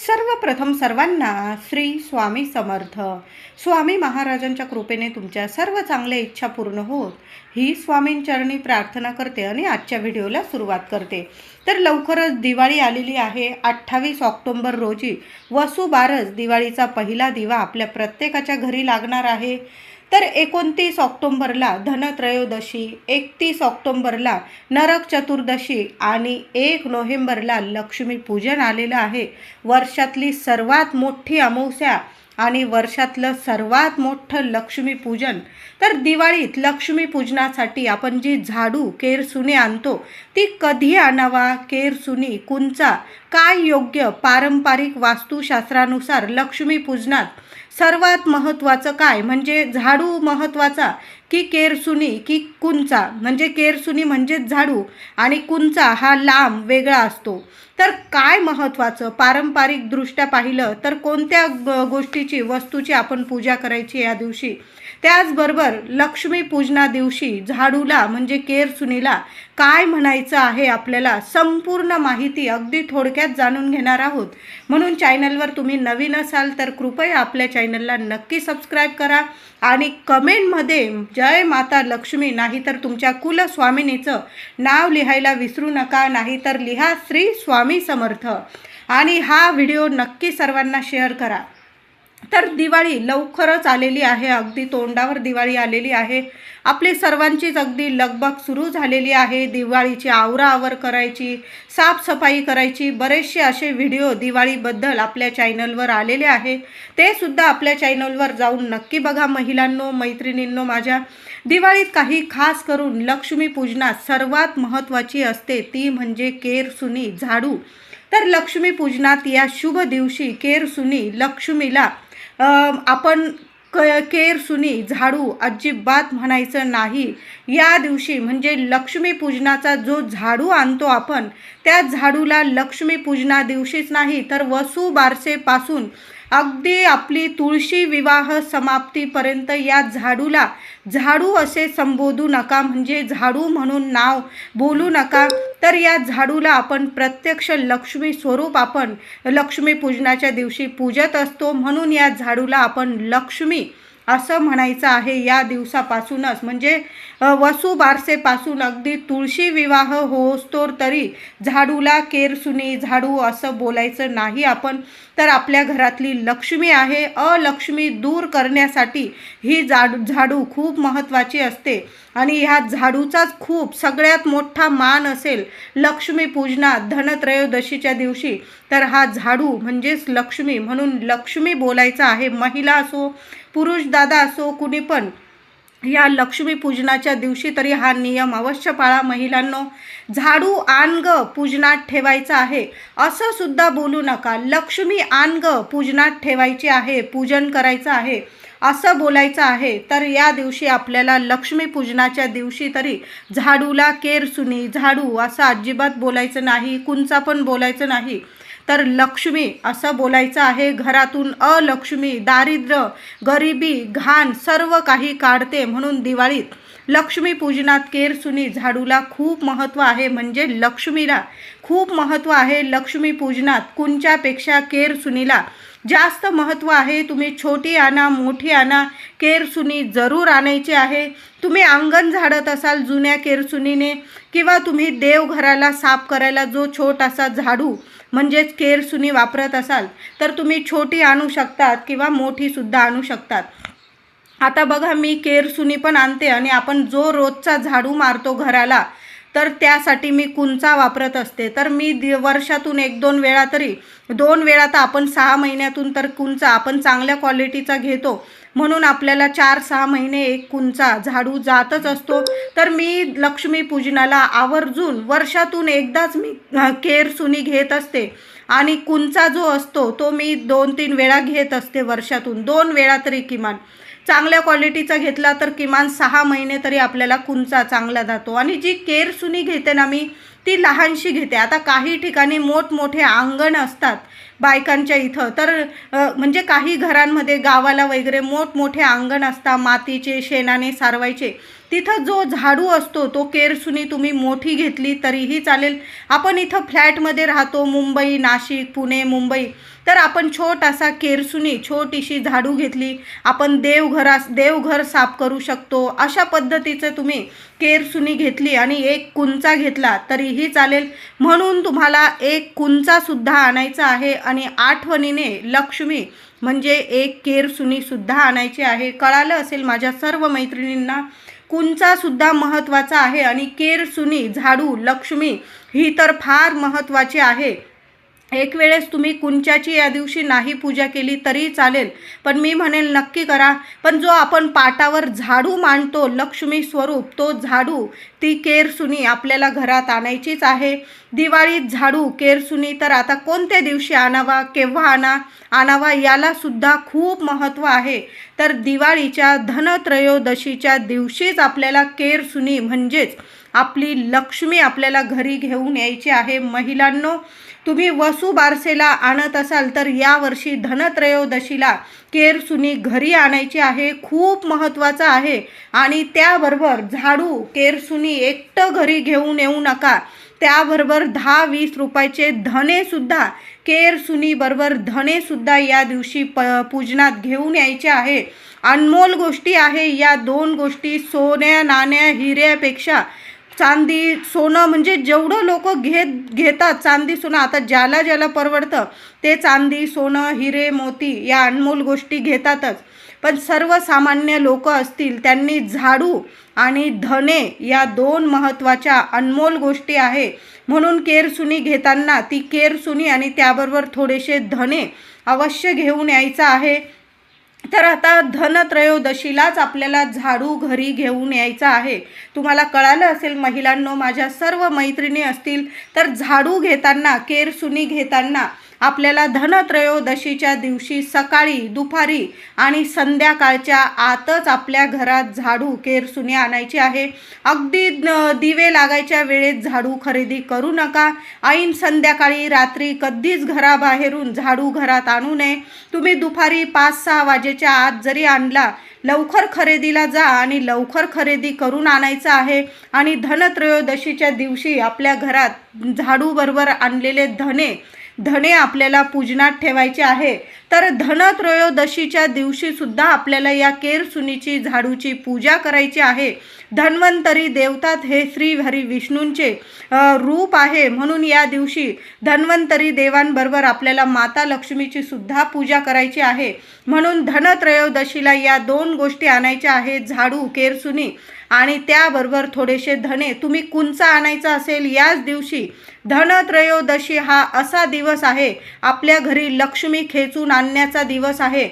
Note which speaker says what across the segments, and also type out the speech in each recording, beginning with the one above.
Speaker 1: सर्वप्रथम सर्वांना श्री स्वामी समर्थ. स्वामी महाराजांच्या कृपेने तुमच्या सर्व चांगल्या इच्छा पूर्ण होत ही स्वामींचरणी प्रार्थना करते आणि आजच्या व्हिडिओला सुरुवात करते. तर लवकरच दिवाळी आलेली आहे. 28 ऑक्टोबर रोजी वसुबारस दिवाळीचा पहिला दिवा आपल्या प्रत्येकाच्या घरी लागणार आहे. तर 29 ऑक्टोबरला धनत्रयोदशी, 31 ऑक्टोबरला नरक चतुर्दशी आणि 1 नोव्हेंबरला लक्ष्मीपूजन आलेलं आहे. वर्षातली सर्वात मोठी अमावस्या आणि वर्षातलं सर्वात मोठं लक्ष्मीपूजन. तर दिवाळीत लक्ष्मीपूजनासाठी आपण जी झाडू केरसुनी आणतो ती कधी आणावा, केरसुनी कुंचा काय योग्य, पारंपरिक वास्तुशास्त्रानुसार लक्ष्मीपूजनात सर्वात महत्त्वाचं काय, म्हणजे झाडू महत्त्वाचा की केरसुनी की कुंचा. म्हणजे केरसुनी म्हणजेच झाडू आणि कुंचा हा लांब वेगळा असतो. तर काय महत्त्वाचं पारंपरिकदृष्ट्या पाहिलं तर कोणत्या गोष्टीची वस्तूची आपण पूजा करायची या दिवशी. त्याचबरोबर लक्ष्मीपूजना दिवशी झाडूला म्हणजे केरसुनीला काय म्हणायचं आहे आपल्याला संपूर्ण माहिती अगदी थोडक्यात जाणून घेणार आहोत. म्हणून चॅनलवर तुम्ही नवीन असाल तर कृपया आपल्या चॅनलला नक्की सबस्क्राईब करा आणि कमेंटमध्ये जय माता लक्ष्मी नाहीतर तुमच्या कुलस्वामिनीचं नाव लिहायला विसरू नका, नाहीतर लिहा श्री स्वामी समर्थ. आणि हा व्हिडिओ नक्की सर्वांना शेअर करा. तर दिवाळी लवकरच आलेली आहे, अगदी तोंडावर दिवाळी आलेली आहे. आपली सर्वांचीच अगदी लगबग सुरू झालेली आहे. दिवाळीची आवराआवर करायची, साफसफाई करायची. बरेचसे असे व्हिडिओ दिवाळीबद्दल आपल्या चॅनलवर आलेले आहे, ते सुद्धा आपल्या चॅनलवर जाऊन नक्की बघा. महिलांनो, मैत्रिणींनो, माझ्या दिवाळीत काही खास करून लक्ष्मीपूजनात सर्वात महत्त्वाची असते ती म्हणजे केरसुनी झाडू. तर लक्ष्मीपूजनात या शुभ दिवशी केरसुनी लक्ष्मीला आपण केरसुनी झाडू अजिबात म्हणायचं नाही. या दिवशी म्हणजे लक्ष्मीपूजनाचा जो झाडू आणतो आपण त्या झाडूला लक्ष्मीपूजना दिवशीच नाही तर वसुबारसेपासून अगदी आपली तुळशी विवाह समाप्तीपर्यंत या झाडूला झाडू असे संबोधू नका, म्हणजे झाडू म्हणून नाव बोलू नका. तर या झाडूला आपण प्रत्यक्ष लक्ष्मी स्वरूप आपण लक्ष्मीपूजनाच्या दिवशी पूजत असतो. म्हणून या झाडूला आपण लक्ष्मी असं म्हणायचं आहे या दिवसापासूनच. म्हणजे वसुबारसेपासून अगदी तुळशी विवाह होस्तोर तरी झाडूला केरसुनी झाडू असं बोलायचं नाही आपण. तर आपल्या घरातली लक्ष्मी आहे, अलक्ष्मी दूर करण्यासाठी ही झाडू खूप महत्त्वाची असते. आणि ह्या झाडूचाच खूप सगळ्यात मोठा मान असेल लक्ष्मीपूजनात धनत्रयोदशीच्या दिवशी. तर हा झाडू म्हणजेच लक्ष्मी, म्हणून लक्ष्मी बोलायचं आहे. महिला असो, पुरुष दादा असो, कुणी पण या लक्ष्मीपूजनाच्या दिवशी तरी हा नियम अवश्य पाळा. महिलांनो, झाडू आण पूजनात ठेवायचा आहे असं सुद्धा बोलू नका. लक्ष्मी आण पूजनात ठेवायची आहे, पूजन करायचं आहे असं बोलायचं आहे. तर या दिवशी आपल्याला लक्ष्मीपूजनाच्या दिवशी तरी झाडूला केरसुनी झाडू असं अजिबात बोलायचं नाही, कुंचा पण बोलायचं नाही. तर लक्ष्मी असं बोलायचं आहे. घरातून अलक्ष्मी, दारिद्र्य, गरिबी, घाण सर्व काही काढते. म्हणून दिवाळीत लक्ष्मीपूजनात केरसुनी झाडूला खूप महत्त्व आहे, म्हणजे लक्ष्मीला खूप महत्त्व आहे. लक्ष्मीपूजनात कुंच्यापेक्षा केरसुनीला जास्त महत्त्व आहे. तुम्ही छोटी आणा, मोठी आणा, केरसुनी जरूर आणायची आहे. तुम्ही अंगण झाडत असाल जुन्या केरसुनीने किंवा तुम्ही देवघराला साफ करायला जो छोटासा झाडू म्हणजेच केरसुनी वापरत असाल तर तुम्ही छोटी आणू शकतात किंवा मोठीसुद्धा आणू शकतात. आता बघा, मी केरसुनी पण आणते आणि आपण जो रोजचा झाडू मारतो घराला तर त्यासाठी मी कुंचा वापरत असते. तर मी वर्षातून 1-2 वेळा तरी 2 वेळा तर आपण 6 महिन्यातून तर कुंचा आपण चांगल्या क्वालिटीचा घेतो. म्हणून आपल्याला 4-6 महिने एक कुंचा झाडू जातच असतो. तर मी लक्ष्मीपूजनाला आवर्जून वर्षातून एकदाच मी केरसुनी घेत असते आणि कुंचा जो असतो तो मी 2-3 वेळा घेत असते. वर्षातून 2 वेळा तरी किमान. चांगल्या क्वालिटीचा घेतला तर किमान 6 महिने तरी आपल्याला कुंचा चांगला जातो. आणि जी केरसुनी घेते ना मी ती लहानशी घेते. आता काही ठिकाणी मोठमोठे अंगण असतात, बायकांच्या इथं तर म्हणजे काही घरांमध्ये गावाला वगैरे मोठमोठे अंगण असतात मातीचे शेणाने सारवायचे, तिथं जो झाडू असतो तो केरसुनी तुम्ही मोठी घेतली तरीही चालेल. आपण इथं फ्लॅटमध्ये राहतो, मुंबई नाशिक पुणे मुंबई, तर आपण छोटासा केरसुनी छोटीशी झाडू घेतली, आपण देवघर साफ करू शकतो. अशा पद्धतीचं तुम्ही केरसुनी घेतली आणि एक कुंचा घेतला तरीही चालेल. म्हणून तुम्हाला एक कुंचासुद्धा आणायचा आहे आणि आठवणीने लक्ष्मी म्हणजे एक केरसुनीसुद्धा आणायची आहे. कळालं असेल माझ्या सर्व मैत्रिणींना. कुंचासुद्धा महत्त्वाचा आहे आणि केरसुनी झाडू लक्ष्मी ही तर फार महत्त्वाची आहे. एक वेळेस तुम्ही कुंचाची या दिवशी नाही पूजा केली तरी चालेल, पण मी म्हणेल नक्की करा. पण जो आपण पाटावर झाडू मांडतो लक्ष्मी स्वरूप, तो झाडू ती केरसुनी आपल्याला घरात आणायचीच आहे. दिवाळीत झाडू केरसुनी तर आता कोणत्या दिवशी आणावा, केव्हा आणावा याला सुद्धा खूप महत्त्व आहे. तर दिवाळीच्या धनत्रयोदशीच्या दिवशीच आपल्याला केरसुनी म्हणजेच आपली लक्ष्मी आपल्याला घरी घेऊन यायची आहे. महिलांनो, तुम्ही वसू बारसेला आणत असाल तर यावर्षी धनत्रयोदशीला केरसुनी घरी आणायची आहे. खूप महत्त्वाचं आहे. आणि त्याबरोबर झाडू केरसुनी एकटं घरी घेऊन येऊ नका, त्याबरोबर 10-20 रुपयाचे धनेसुद्धा केरसुनीबरोबर धनेसुद्धा या दिवशी पूजनात घेऊन यायचे आहे. अनमोल गोष्टी आहे या दोन गोष्टी. सोन्या नाण्या हिऱ्यापेक्षा चांदी सोनं म्हणजे जेवढं लोक घेतात चांदी सोनं, आता ज्याला परवडतं ते चांदी सोनं हिरे मोती या अनमोल गोष्टी घेतातच. पण सर्वसामान्य लोक असतील त्यांनी झाडू आणि धने या दोन महत्त्वाच्या अनमोल गोष्टी आहे. म्हणून केरसुनी घेताना ती केरसुनी आणि त्याबरोबर थोडेसे धने अवश्य घेऊन यायचं आहे. तर आता धनत्रयोदशीलाच आपल्याला झाडू घरी घेऊन यायचा आहे. तुम्हाला कळालं असेल महिलांनो, माझ्या सर्व मैत्रिणी असतील तर झाडू घेताना केरसुनी घेताना आपल्याला धनत्रयोदशीच्या दिवशी सकाळी दुपारी आणि संध्याकाळच्या आतच आपल्या घरात झाडू केरसुनी आणायची आहे. अगदी दिवे लागायच्या वेळेत झाडू खरेदी करू नका. ऐन संध्याकाळी रात्री कधीच घराबाहेरून झाडू घरात आणू नये. तुम्ही दुपारी 5-6 वाजेच्या आत जरी आणला, लवकर खरेदीला जा आणि लवकर खरेदी करून आणायचं आहे. आणि धनत्रयोदशीच्या दिवशी आपल्या घरात झाडूबरोबर आणलेले धने आपल्याला पूजनात ठेवायचे आहे. तर धनत्रयोदशीच्या दिवशी सुद्धा आपल्याला या केरसुनीची झाडूची पूजा करायची आहे. धन्वंतरी देवतात हे श्री हरी विष्णूंचे रूप आहे. म्हणून या दिवशी धन्वंतरी देवांबरोबर आपल्याला माता लक्ष्मीची सुद्धा पूजा करायची आहे. म्हणून धनत्रयोदशीला या दोन गोष्टी आणायच्या आहेत, झाडू केरसुनी आणि त्याबरोबर थोडेसे धने. तुम्ही कुंचा आणायचा असेल याच दिवशी. धनत्रयोदशी हा असा दिवस आहे, आपल्या घरी लक्ष्मी खेचून आणण्याचा दिवस आहे.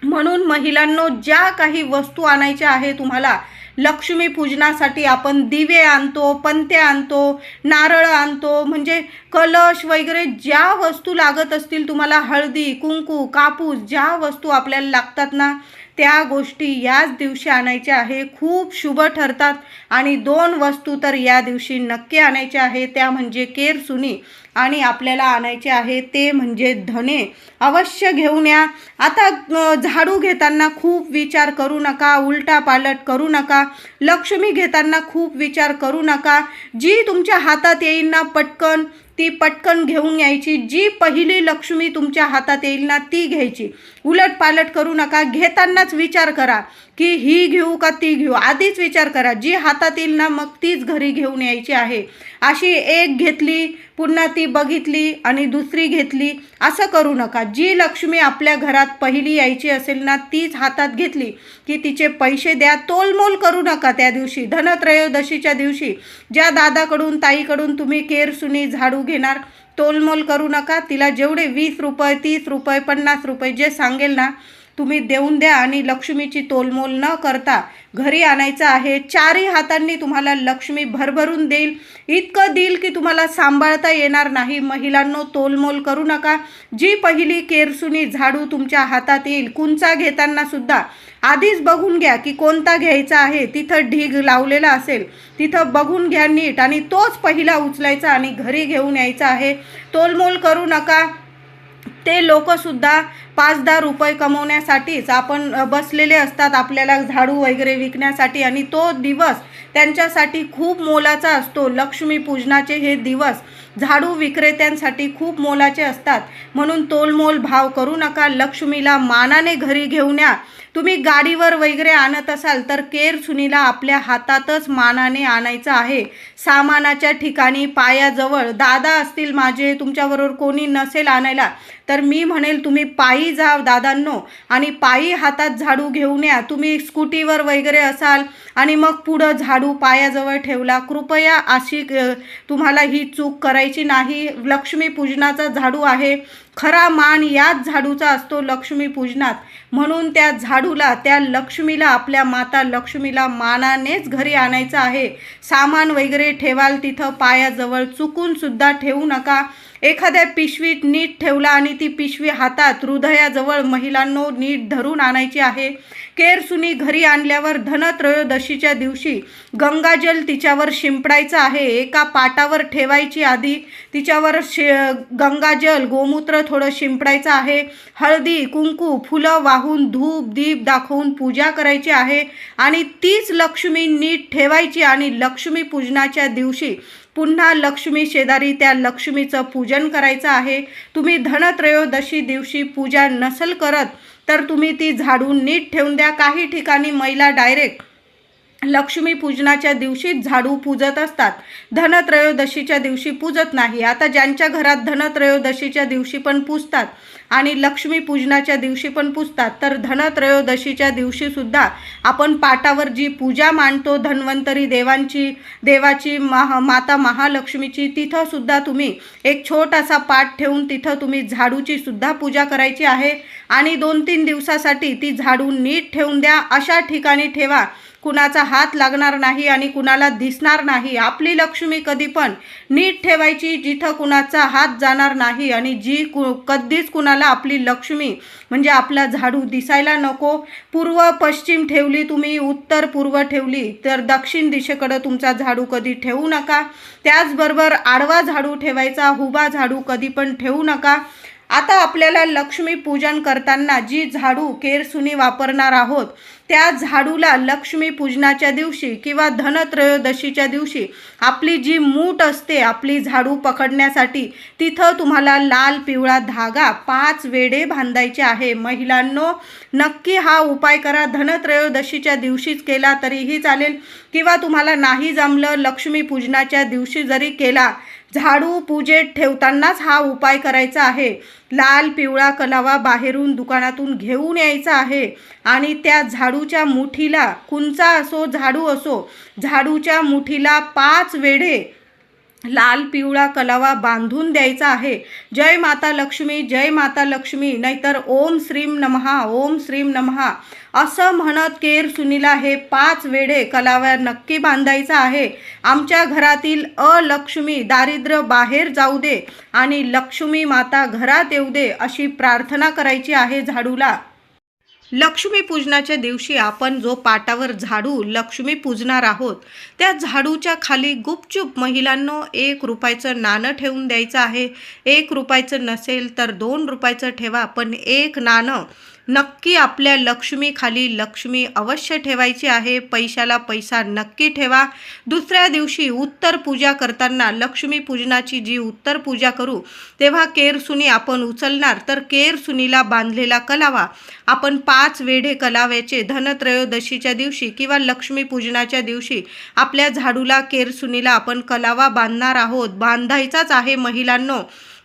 Speaker 1: म्हणून महिलांनो, ज्या काही वस्तू आणायच्या आहे तुम्हाला लक्ष्मी पूजनासाठी, आपण दिवे आणतो, पंत्या आणतो, नारळ आणतो, म्हणजे कलश वगैरे ज्या वस्तू लागत असतील तुम्हाला, हळदी कुंकू कापूस ज्या वस्तू आपल्याला लागतात ना, त्या गोष्टी याच दिवशी आणायच्या आहे. खूप शुभ ठरतात. आणि 2 वस्तू तर या दिवशी नक्की आणायच्या आहे, त्या म्हणजे केरसुनी आणि आपल्याला आणायचे आहे ते म्हणजे धने. अवश्य घेऊन या. आता झाडू घेताना खूप विचार करू नका, उलटा पालट करू नका. लक्ष्मी घेताना खूप विचार करू नका. जी तुमच्या हातात येईल ना पटकन ती पटकन घेऊन यायची. जी पहिली लक्ष्मी तुमच्या हातात येईल ना ती घ्यायची. उलट पालट करू नका. घेतानाच विचार करा की ही घेऊ का ती घेऊ, आधीच विचार करा. जी हातात येईल ना मग तीच घरी घेऊन यायची आहे. अशी एक घेतली पुन्हा ती बघितली आणि दुसरी घेतली असं करू नका. जी लक्ष्मी आपल्या घरात पहिली यायची असेल ना तीच हातात घेतली की तिचे पैसे द्या. तोलमोल करू नका त्या दिवशी. धनत्रयोदशीच्या दिवशी ज्या दादाकडून ताईकडून तुम्ही केरसुनी झाडू घेणार, तोलमोल करू नका. तिला जेवढे 20 रुपये 30 रुपये 50 रुपये जे सांगेल ना तुम्ही देऊन द्या आणि लक्ष्मीची तोलमोल न करता घरी आणायचं आहे. 4ही हातांनी तुम्हाला लक्ष्मी भरभरून देईल. इतकं देईल की तुम्हाला सांभाळता येणार नाही. महिलांनो, तोलमोल करू नका. जी पहिली केरसुनी झाडू तुमच्या हातात येईल, कुंचा घेताना सुद्धा आधीच बघून घ्या की कोणता घ्यायचा आहे. तिथं ढीग लावलेला असेल तिथं बघून घ्या नीट आणि तोच पहिला उचलायचा आणि घरी घेऊन यायचा आहे. तोलमोल करू नका. ते लोकसुद्धा 5-10 रुपये कमवण्यासाठीच आपण बसलेले असतात, आपल्याला झाडू वगैरे विकण्यासाठी. आणि तो दिवस त्यांच्यासाठी खूप मोलाचा असतो. लक्ष्मीपूजनाचे हे दिवस झाडू विक्रेत्यांसाठी खूप मोलाचे असतात. म्हणून तोलमोल भाव करू नका. लक्ष्मीला मानाने घरी घेऊन या. तुम्ही गाडीवर वगैरे आणत असाल तर केर सुनीला आपल्या हातातच मानाने आणायचं आहे. सामानाच्या ठिकाणी पायाजवळ दादा असतील माझे, तुमच्याबरोबर कोणी नसेल आणायला, तर मी म्हणेल तुम्ही पायी जा दादांनो, आणि पायी हातात झाडू घेऊन या. तुम्ही स्कूटीवर वगैरे असाल आणि मग पुढं झाडू पायाजवळ ठेवला, कृपया अशी तुम्हाला ही चूक करायची नाही. लक्ष्मीपूजनाचा झाडू आहे, खरा मान याच झाडूचा असतो लक्ष्मीपूजनात. म्हणून त्या झाडूला, त्या लक्ष्मीला, आपल्या माता लक्ष्मीला मानानेच घरी आणायचं आहे. सामान वगैरे ठेवाल तिथं पायाजवळ चुकून सुद्धा ठेवू नका. एखाद्या पिशवीत नीट ठेवला आणि ती पिशवी हातात हृदयाजवळ महिलांनो नीट धरून आणायची आहे. केरसुनी घरी आणल्यावर धनत्रयोदशीच्या दिवशी गंगाजल तिच्यावर शिंपडायचं आहे. एका पाटावर ठेवायची, आधी तिच्यावर गंगाजल गोमूत्र थोडं शिंपडायचं आहे. हळदी कुंकू फुलं वाहून धूप दीप दाखवून पूजा करायची आहे आणि तीच लक्ष्मी नीट ठेवायची. आणि लक्ष्मी पूजनाच्या दिवशी पुन्हा लक्ष्मी शेजारी त्या लक्ष्मीचं पूजन करायचं आहे. तुम्ही धनत्रयोदशी दिवशी पूजा नसल करत तर तुम्ही ती झाडून नीट ठेवून द्या. काही ठिकाणी महिला डायरेक्ट लक्ष्मी पूजनाच्या दिवशी झाडू पूजत असतात, धनत्रयोदशीच्या दिवशी पूजत नाही. आता ज्यांच्या घरात धनत्रयोदशीच्या दिवशी पण पूजतात आणि लक्ष्मी पूजनाच्या दिवशी पण पूजतात, तर धनत्रयोदशीच्या दिवशी सुद्धा आपण पाटावर जी पूजा मांडतो धन्वंतरी देवाची माता महालक्ष्मीची, तिथं सुद्धा तुम्ही एक छोटासा पाट ठेवून तिथं तुम्ही झाडूची सुद्धा पूजा करायची आहे. आणि 2-3 दिवसासाठी ती झाडू नीट ठेवून द्या. अशा ठिकाणी ठेवा कुणाचा हात लागणार नाही आणि कुणाला दिसणार नाही. आपली लक्ष्मी कधी पण नीट ठेवायची जिथं कुणाचा हात जाणार नाही, आणि कधीच कुणाला आपली लक्ष्मी म्हणजे आपला झाडू दिसायला नको. पूर्व पश्चिम ठेवली तुम्ही, उत्तर पूर्व ठेवली, तर दक्षिण दिशेकडे तुमचा झाडू कधी ठेवू नका. त्याचबरोबर आडवा झाडू ठेवायचा, उभा झाडू कधी पण ठेवू नका. आता आपल्याला लक्ष्मी पूजन करताना जी झाडू केरसुनी वापरणार आहोत, त्या झाडूला लक्ष्मी पूजनाच्या दिवशी किंवा धनत्रयोदशीच्या दिवशी आपली जी मूठ असते आपली झाडू पकडण्यासाठी, तिथं तुम्हाला लाल पिवळा धागा 5 वेढे बांधायचे आहे. महिलांनो नक्की हा उपाय करा. धनत्रयोदशीच्या दिवशीच केला तरीही चालेल, किंवा तुम्हाला नाही जमलं लक्ष्मी पूजनाच्या दिवशी जरी केला, झाडू पूजेत ठेवतानाच हा उपाय करायचा आहे. लाल पिवळा कलावा बाहेरून दुकानातून घेऊन यायचा आहे आणि त्या झाडूच्या मुठीला, कुंचा असो झाडू असो, झाडूच्या मुठीला 5 वेढे लाल पिवळा कलावा बांधून द्यायचा आहे. जय माता लक्ष्मी, जय माता लक्ष्मी, नाहीतर ओम श्रीम नमहा, ओम श्रीम नमहा असं म्हणत केरसुनीला हे 5 वेढे कलावा नक्की बांधायचा आहे. आमच्या घरातील अलक्ष्मी दारिद्र्य बाहेर जाऊ दे आणि लक्ष्मी माता घरात येऊ दे अशी प्रार्थना करायची आहे झाडूला. लक्ष्मी पूजनाच्या दिवशी आपण जो पाटावर झाडू लक्ष्मी पूजणार आहोत, त्या झाडूच्या खाली गुपचूप महिलांनो 1 रुपयाचं नाणं ठेवून द्यायचं आहे. 1 रुपयाचं नसेल तर 2 रुपयाचं ठेवा, पण 1 नाणं नक्की आपल्या लक्ष्मी खाली लक्ष्मी अवश्य ठेवायची आहे. पैशाला पैसा नक्की ठेवा. दुसऱ्या दिवशी उत्तर पूजा करताना, लक्ष्मी पूजनाची जी उत्तर पूजा करू तेव्हा केरसुनी आपण उचलणार, तर केरसुनीला बांधलेला कलावा आपण 5 वेढे कलाव्याचे धनत्रयोदशीच्या दिवशी किंवा लक्ष्मी पूजनाच्या दिवशी आपल्या झाडूला केरसुनीला आपण कलावा बांधणार आहोत. बांधायचाच आहे महिलांनो.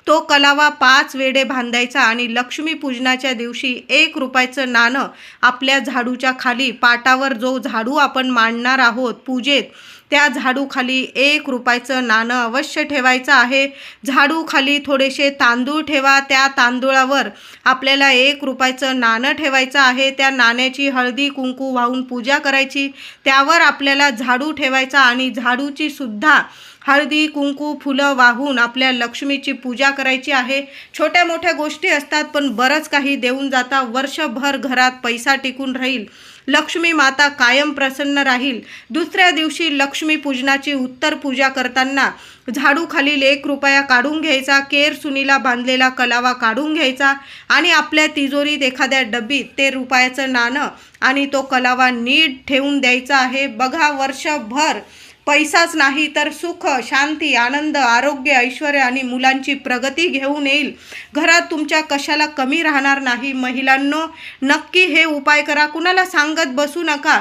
Speaker 1: तो कलावा 5 वेढे बांधायचा आणि लक्ष्मी पूजनाच्या दिवशी 1 रुपयाचं नाणं आपल्या झाडूच्या खाली, पाटावर जो झाडू आपण मांडणार आहोत पूजेत, त्या झाडू खाली 1 रुपयाचं नाणं अवश्य ठेवायचं आहे. झाडू खाली थोडेसे तांदूळ ठेवा, त्या तांदूळावर आपल्याला 1 रुपयाचं नाणं ठेवायचं आहे. त्या नाण्याची हळदी कुंकू वाहून पूजा करायची. त्यावर आपल्याला झाडू ठेवायचा आणि झाडूची सुद्धा हळदी कुंकू फुलं वाहून आपल्या लक्ष्मीची पूजा करायची आहे. छोट्या मोठ्या गोष्टी असतात पण बरंच काही देऊन जाता. वर्षभर घरात पैसा टिकून राहील लक्ष्मी माता कायम प्रसन्न राहील. दुसऱ्या दिवशी लक्ष्मी पूजनाची उत्तर पूजा करताना झाडू खालील 1 रुपया काढून घ्यायचा, केर सुनीला बांधलेला कलावा काढून घ्यायचा आणि आपल्या तिजोरीत एखाद्या डब्बीत ते रुपयाचं नाणं आणि तो कलावा नीट ठेवून द्यायचा आहे. बघा, वर्षभर पैसाच नाही तर सुख, शांती, आनंद, आरोग्य, ऐश्वर्य आणि मुलांची प्रगती घेऊन येईल. घरात तुमच्या कशाला कमी राहणार नाही. महिलांनो, नक्की हे उपाय करा. कुणाला सांगत बसू नका.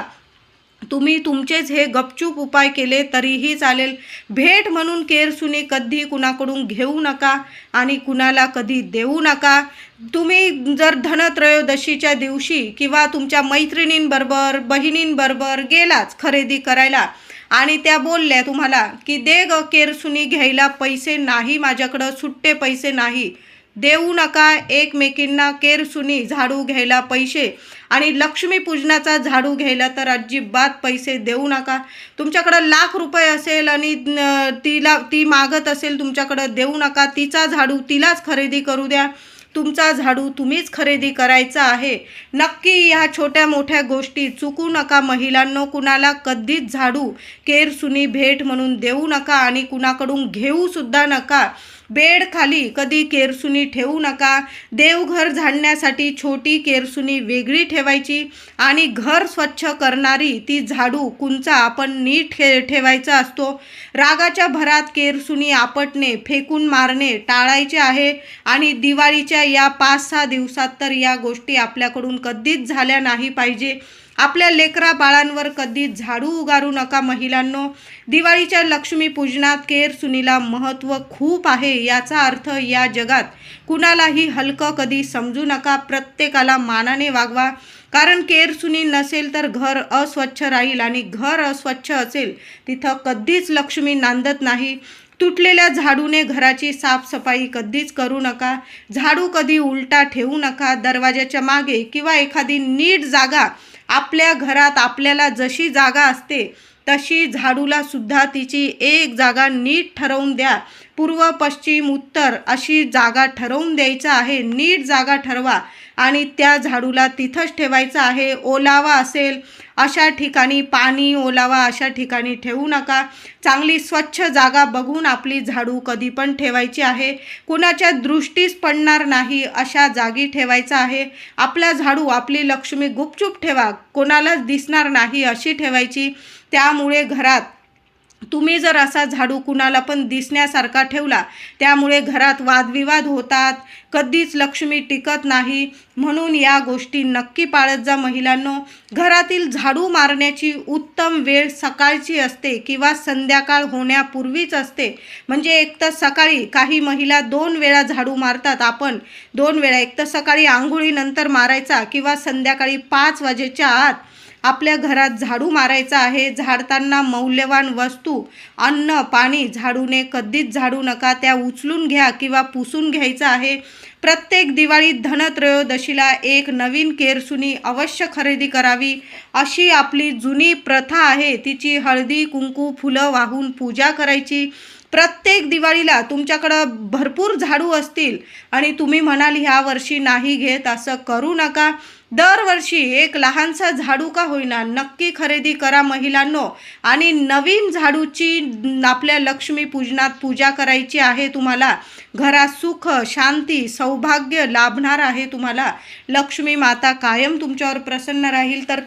Speaker 1: तुम्ही तुमचेच हे गपचूप उपाय केले तरीही चालेल. भेट म्हणून केरसुनी कधी कुणाकडून घेऊ नका आणि कुणाला कधी देऊ नका. तुम्ही जर धनत्रयोदशीच्या दिवशी किंवा तुमच्या मैत्रिणींबरोबर, बहिणींबरोबर गेलाच खरेदी करायला आणि त्या बोलल्या तुम्हाला की दे ग केरसुनी घ्यायला पैसे नाही, माझ्याकडं सुट्टे पैसे नाही, देऊ नका एकमेकींना केरसुनी झाडू घ्यायला पैसे आणि लक्ष्मी पूजनाचा झाडू घ्यायला तर अजिबात पैसे देऊ नका. तुमच्याकडं लाख रुपये असेल आणि ती मागत असेल तुमच्याकडं, देऊ नका. तिचा झाडू तिलाच खरेदी करू द्या. तुमचा झाडू तुम्हीच खरेदी करायचा आहे. नक्की ह्या छोट्या मोठ्या गोष्टी चुकू नका महिलांनो. कुणाला कधीच झाडू केरसुनी भेट म्हणून देऊ नका आणि कुणाकडून घेऊ सुद्धा नका. बेड खाली कधी केरसुनी ठेवू नका. देवघर झाडण्यासाठी छोटी केरसुनी वेगळी ठेवायची आणि घर स्वच्छ करणारी ती झाडू कुंचा आपण नीट ठेवायचा असतो. रागाच्या भरात केरसुनी आपटणे, फेकून मारणे टाळायचे आहे आणि दिवाळीच्या या 5-6 दिवसात तर या गोष्टी आपल्याकडून कधीच झाल्या नाही पाहिजे. आपल्या लेकरा बाळांवर कधीच झाडू उगारू नका महिलांनो. दिवाळीच्या लक्ष्मी पूजनात केरसुनीला महत्त्व खूप आहे. याचा अर्थ या जगात कुणालाही हलकं कधी समजू नका. प्रत्येकाला मानाने वागवा. कारण केरसुनी नसेल तर घर अस्वच्छ राहील आणि घर अस्वच्छ असेल तिथं कधीच लक्ष्मी नांदत नाही. तुटलेल्या झाडूने घराची साफसफाई कधीच करू नका. झाडू कधी उलटा ठेवू नका. दरवाजाच्या मागे किंवा एखादी नीट जागा, आपल्या घरात आपल्याला जशी जागा असते तशी झाडूला सुद्धा तिची एक जागा नीट ठरवून द्या. पूर्व, पश्चिम, उत्तर अशी जागा ठरवून द्यायचं आहे. नीट जागा ठरवा आणि त्या झाडूला तिथंच ठेवायचं आहे. ओलावा असेल अशा ठिकाणी, पाणी ओलावा अशा ठिकाणी ठेवू नका. चांगली स्वच्छ जागा बघून आपली झाडू कधी पण ठेवायची आहे. कुणाच्या दृष्टीस पडणार नाही अशा जागी ठेवायचा आहे. आपला झाडू, आपली लक्ष्मी गुपचूप ठेवा, कोणालाच दिसणार नाही अशी ठेवायची. त्यामुळे घरात तुम्ही जर असा झाडू कुणाला पण दिसण्यासारखा ठेवला त्यामुळे घरात वादविवाद होतात, कधीच लक्ष्मी टिकत नाही. म्हणून या गोष्टी नक्की पाळत जा महिलांनो. घरातील झाडू मारण्याची उत्तम वेळ सकाळची असते किंवा संध्याकाळ होण्यापूर्वीच असते. म्हणजे एक तर सकाळी, काही महिला 2 वेळा झाडू मारतात. आपण 2 वेळा, एक तर सकाळी आंघोळीनंतर मारायचा किंवा संध्याकाळी 5 वाजेच्या आत आपल्या घरात झाडू मारायचा आहे. झाडताना मौल्यवान वस्तू, अन्न, पाणी झाडूने कधीच झाडू नका. त्या उचलून घ्या किंवा पुसून घ्यायचं आहे. प्रत्येक दिवाळीत धनत्रयोदशीला एक नवीन केरसुनी अवश्य खरेदी करावी अशी आपली जुनी प्रथा आहे. तिची हळदी कुंकू फुलं वाहून पूजा करायची. प्रत्येक दिवाळीला तुमच्याकडं भरपूर झाडू असतील आणि तुम्ही म्हणाल ह्या वर्षी नाही घेत, असं करू नका. दरवर्षी एक लहानसा झाडू का होईना नक्की खरेदी करा महिलांनो. आणि नवीन झाडूची आपल्या लक्ष्मी पूजनात पूजा करायची आहे. तुम्हाला घरात सुख, शांती, सौभाग्य लाभणार आहे. तुम्हाला लक्ष्मी माता कायम तुमच्यावर प्रसन्न राहील. तर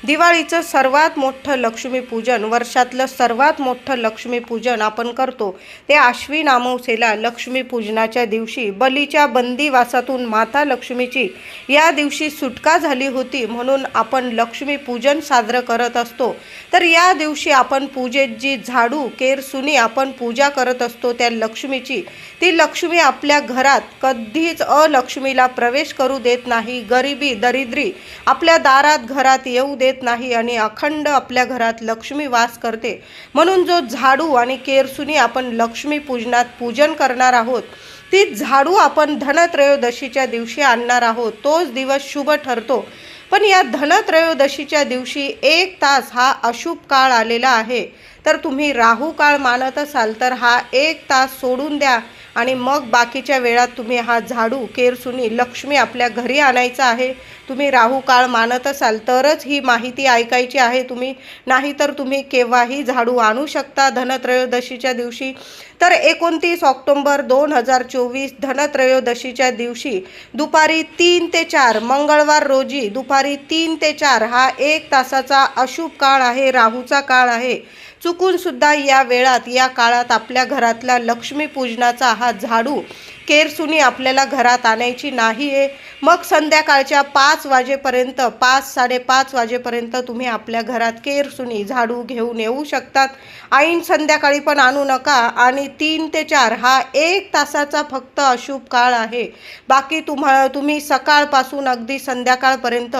Speaker 1: दिवाळीचं सर्वात मोठं लक्ष्मीपूजन, वर्षातलं सर्वात मोठं लक्ष्मीपूजन आपण करतो ते आश्विन अमावस्येला लक्ष्मीपूजनाच्या दिवशी. बलीच्या बंदिवासातून माता लक्ष्मीची या दिवशी सुटका झाली होती म्हणून आपण लक्ष्मीपूजन साजरं करत असतो. तर या दिवशी आपण पूजेत जी झाडू केरसुनी आपण पूजा करत असतो त्या लक्ष्मीची, ती लक्ष्मी आपल्या घरात कधीच अलक्ष्मीला प्रवेश करू देत नाही. गरिबी, दरिद्री आपल्या दारात घरात येऊ देत नाही आणि अखंड आपल्या घरात लक्ष्मी वास करते. म्हणून जो झाडू आणि केरसुनी आपण लक्ष्मी पूजनात पूजन करणार आहोत, ती झाडू आपण धनत्रयोदशीच्या दिवशी आणणार आहोत. तोच दिवस शुभ ठरतो. पण या धनत्रयोदशीच्या दिवशी 1 तास हा अशुभ काळ आलेला आहे. तर तुम्ही राहू काळ मानत असाल तर हा 1 तास सोडून द्या आणि मग बाकीच्या वेळात तुम्ही हा झाडू केरसुनी लक्ष्मी आपल्या घरी आणायचा आहे. तुम्ही राहू काळ मानत असाल तरच ही माहिती ऐकायची आहे तुम्ही, नाहीतर तुम्ही केव्हाही झाडू आणू शकता धनत्रयोदशीच्या दिवशी. तर 29 ऑक्टोंबर 2024 धनत्रयोदशीच्या दिवशी दुपारी 3 ते 4 मंगळवार रोजी दुपारी 3 ते 4 हा 1 तासाचा अशुभ काळ आहे, राहूचा काळ आहे. चुकून सुद्धा या काळात आपल्या घरातला लक्ष्मी पूजनाचा हा झाडू केरसुनी आपल्याला घरात आणायची नाही आहे. मग संध्याकाळच्या 5 वाजेपर्यंत 5-5:30 वाजेपर्यंत तुम्ही आपल्या घरात केरसुनी झाडू घेऊन येऊ शकतात. ऐन संध्याकाळी पण आणू नका. आणि 3 ते 4 हा 1 तासाचा फक्त अशुभ काळ आहे. बाकी तुम्ही सकाळपासून अगदी संध्याकाळपर्यंत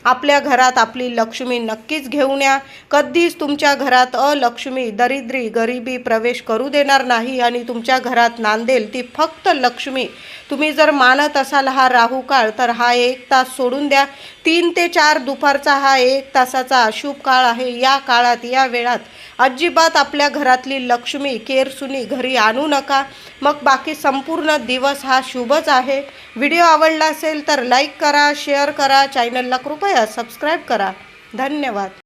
Speaker 1: आपल्या घरात आपली लक्ष्मी नक्कीच घेऊन या. कधीच तुमच्या घरात अलक्ष्मी, दरिद्री, गरिबी प्रवेश करू देणार नाही आणि तुमच्या घरात नांदेल ती फक्त लक्ष्मी. तुम्ही जर मानत असाल हा राहू काळ, तर हा 1 तास सोडून द्या. 3 ते 4 दुपारचा हा 1 तासाचा अशुभ काळ आहे. या काळात या वेळात अजिबात आपल्या घरातली लक्ष्मी केरसुनी घरी आणू नका. मग बाकी संपूर्ण दिवस हा शुभच आहे. व्हिडिओ आवडला असेल तर लाईक करा, शेअर करा, चॅनलला कृपया सबस्क्राईब करा. धन्यवाद.